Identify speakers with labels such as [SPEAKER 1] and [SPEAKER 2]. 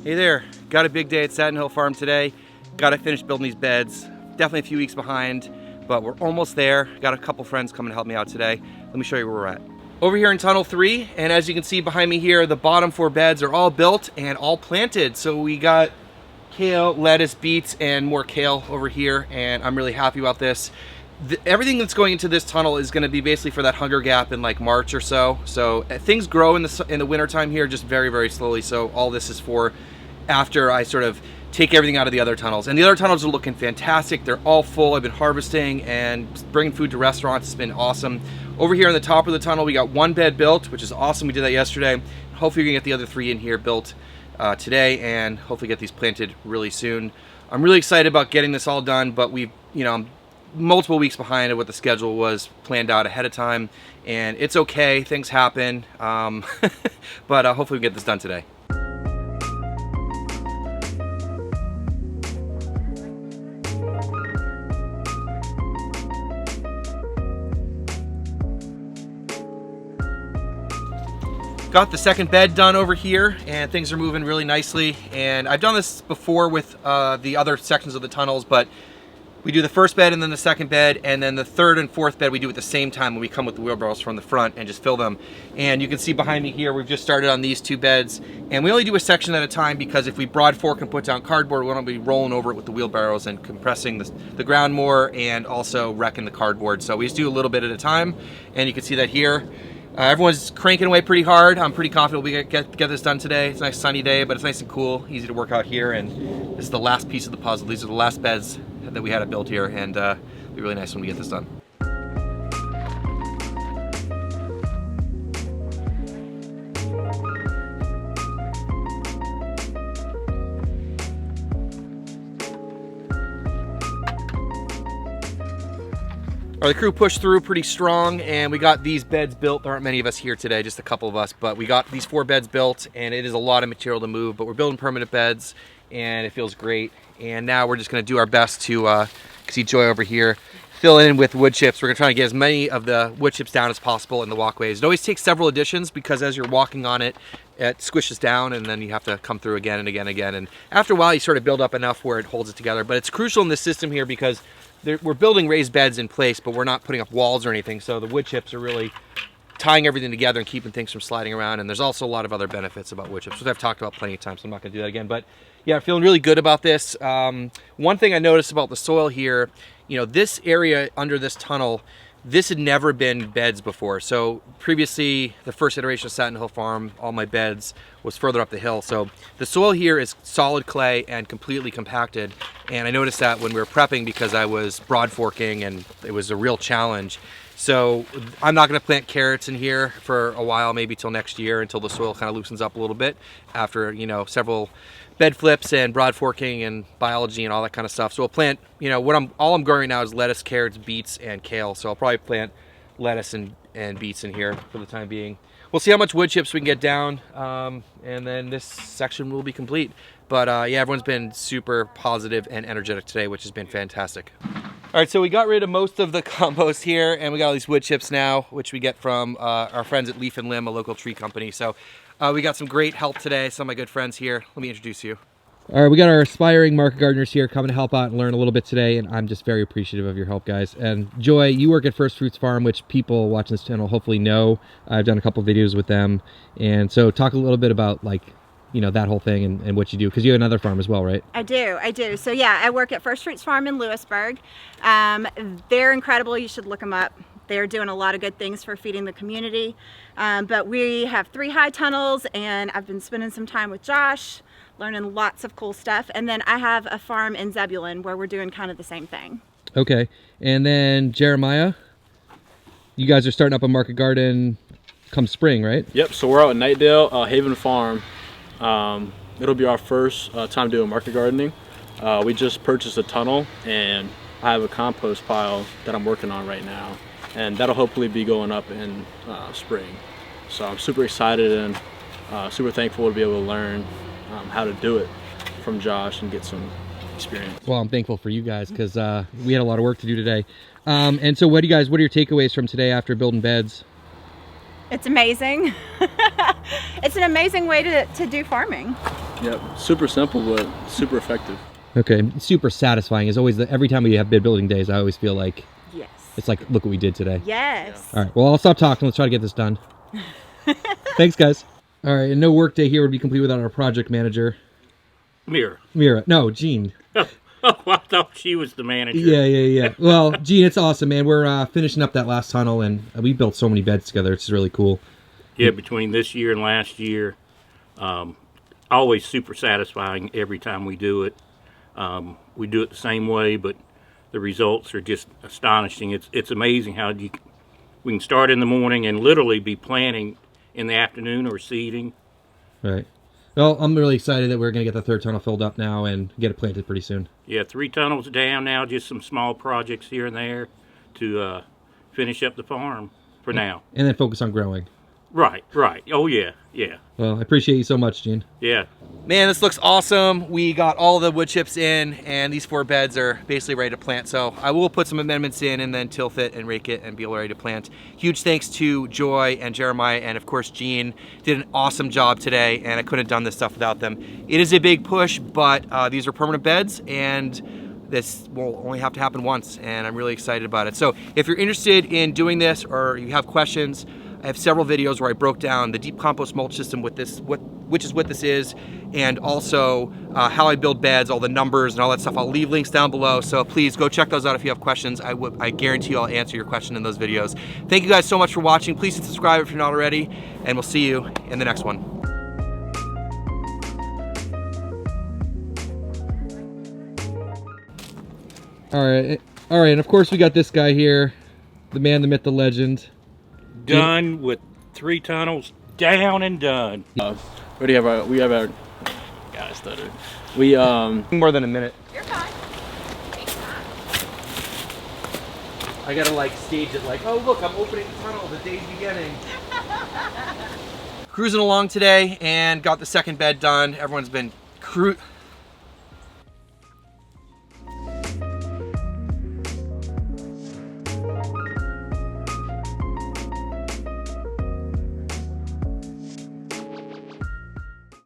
[SPEAKER 1] Hey there, got a big day at Sattin Hill Farm today. Got to finish building these beds. Definitely a few weeks behind, but we're almost there. Got a couple friends coming to help me out today. Let me show you where we're at. Over here in tunnel 3, and as you can see behind me here, the bottom 4 beds are all built and all planted. So we got kale, lettuce, beets, and more kale over here, and I'm really happy about this. Everything that's going into this tunnel is going to be basically for that hunger gap in like March or so. So things grow in the winter time here just very, very slowly. So all this is for after I sort of take everything out of the other tunnels. And the other tunnels are looking fantastic. They're all full. I've been harvesting and bringing food to restaurants. It's been awesome. Over here on the top of the tunnel, we got 1 bed built, which is awesome. We did that yesterday. Hopefully we can get the other 3 in here built today, and hopefully get these planted really soon. I'm really excited about getting this all done, but we've, I'm multiple weeks behind of what the schedule was planned out ahead of time, and it's okay. Things happen, but hopefully we get this done today. Got the second bed done over here, and things are moving really nicely. And I've done this before with the other sections of the tunnels, but we do the first bed and then the second bed, and then the third and fourth bed we do at the same time when we come with the wheelbarrows from the front and just fill them. And you can see behind me here, we've just started on these 2 beds, and we only do a section at a time because if we broad fork and put down cardboard, we don't be rolling over it with the wheelbarrows and compressing the ground more and also wrecking the cardboard. So we just do a little bit at a time, and you can see that here. Everyone's cranking away pretty hard. I'm pretty confident we get this done today. It's a nice sunny day, but it's nice and cool, easy to work out here, and this is the last piece of the puzzle. These are the last beds that we had to build here, and it'll be really nice when we get this done. The crew pushed through pretty strong, and we got these beds built. There aren't many of us here today, just a couple of us, but we got these 4 beds built, and it is a lot of material to move, but we're building permanent beds, and it feels great. And now we're just gonna do our best to, see Joy over here, fill in with wood chips. We're gonna try to get as many of the wood chips down as possible in the walkways. It always takes several additions because as you're walking on it, it squishes down, and then you have to come through again and again and again. And after a while, you sort of build up enough where it holds it together. But it's crucial in this system here because we're building raised beds in place, but we're not putting up walls or anything. So the wood chips are really tying everything together and keeping things from sliding around. And there's also a lot of other benefits about wood chips, which I've talked about plenty of times, so I'm not gonna do that again. But yeah, I'm feeling really good about this. One thing I noticed about the soil here, this area under this tunnel, this had never been beds before. So previously, the first iteration of Sattin Hill Farm, all my beds was further up the hill. So the soil here is solid clay and completely compacted. And I noticed that when we were prepping because I was broad forking and it was a real challenge. So I'm not gonna plant carrots in here for a while, maybe till next year, until the soil kind of loosens up a little bit after, several bed flips and broad forking and biology and all that kind of stuff. So we'll plant, all I'm growing right now is lettuce, carrots, beets, and kale. So I'll probably plant lettuce and beets in here for the time being. We'll see how much wood chips we can get down, and then this section will be complete. But yeah, everyone's been super positive and energetic today, which has been fantastic. All right, so we got rid of most of the compost here, and we got all these wood chips now, which we get from our friends at Leaf and Limb, a local tree company. So we got some great help today, some of my good friends here. Let me introduce you. All right, we got our aspiring market gardeners here coming to help out and learn a little bit today, and I'm just very appreciative of your help, guys. And Joy, you work at First Fruits Farm, which people watching this channel hopefully know. I've done a couple videos with them, and so talk a little bit about that whole thing and what you do, because you have another farm as well, right?
[SPEAKER 2] I do. So yeah, I work at First Fruits Farm in Lewisburg. They're incredible. You should look them up. They're doing a lot of good things for feeding the community. But we have 3 high tunnels, and I've been spending some time with Josh, learning lots of cool stuff. And then I have a farm in Zebulon where we're doing kind of the same thing. Okay. And then Jeremiah, you guys are starting up a market garden come spring, right?
[SPEAKER 3] Yep. So we're out in Nightdale, Haven Farm. It'll be our first time doing market gardening. We just purchased a tunnel, and I have a compost pile that I'm working on right now, and that'll hopefully be going up in spring. So I'm super excited and super thankful to be able to learn how to do it from Josh and get some experience.
[SPEAKER 1] Well, I'm thankful for you guys because we had a lot of work to do today. And so what are your takeaways from today after building beds?
[SPEAKER 2] It's amazing. It's an amazing way to do farming.
[SPEAKER 3] Yep, super simple, but super effective.
[SPEAKER 1] Okay, super satisfying is always every time we have bid building days, I always feel like
[SPEAKER 2] Yes.
[SPEAKER 1] it's like, look what we did today.
[SPEAKER 2] Yes.
[SPEAKER 1] All right, well, I'll stop talking. Let's try to get this done. Thanks, guys. All right, and no workday here would be complete without our project manager.
[SPEAKER 4] Mira.
[SPEAKER 1] No, Gene.
[SPEAKER 4] Oh, I thought she was the manager.
[SPEAKER 1] Yeah. Well, Gene, it's awesome, man. We're finishing up that last tunnel, and we built so many beds together. It's really cool.
[SPEAKER 4] Yeah, between this year and last year, always super satisfying every time we do it. We do it the same way, but the results are just astonishing. It's amazing how we can start in the morning and literally be planting in the afternoon or seeding.
[SPEAKER 1] Right. Well, I'm really excited that we're going to get the third tunnel filled up now and get it planted pretty soon.
[SPEAKER 4] Yeah, 3 tunnels down now, just some small projects here and there to finish up the farm for now.
[SPEAKER 1] And then focus on growing.
[SPEAKER 4] Right. Oh, yeah.
[SPEAKER 1] Well, I appreciate you so much, Gene.
[SPEAKER 4] Yeah.
[SPEAKER 1] Man, this looks awesome. We got all the wood chips in, and these 4 beds are basically ready to plant. So I will put some amendments in and then tilth it and rake it and be ready to plant. Huge thanks to Joy and Jeremiah, and of course Gene did an awesome job today, and I couldn't have done this stuff without them. It is a big push, but these are permanent beds, and this will only have to happen once, and I'm really excited about it. So if you're interested in doing this or you have questions, I have several videos where I broke down the deep compost mulch system with this, which is what this is, and also how I build beds, all the numbers and all that stuff. I'll leave links down below, so please go check those out if you have questions. I guarantee you I'll answer your question in those videos. Thank you guys so much for watching. Please subscribe if you're not already, and we'll see you in the next one. All right, and of course we got this guy here, the man, the myth, the legend.
[SPEAKER 4] Done with 3 tunnels down and done.
[SPEAKER 3] We have our guys stuttered. We
[SPEAKER 1] More than a minute.
[SPEAKER 2] You're fine.
[SPEAKER 1] I gotta like stage it like, oh look, I'm opening the tunnel, the day's beginning. Cruising along today and got the second bed done. Everyone's been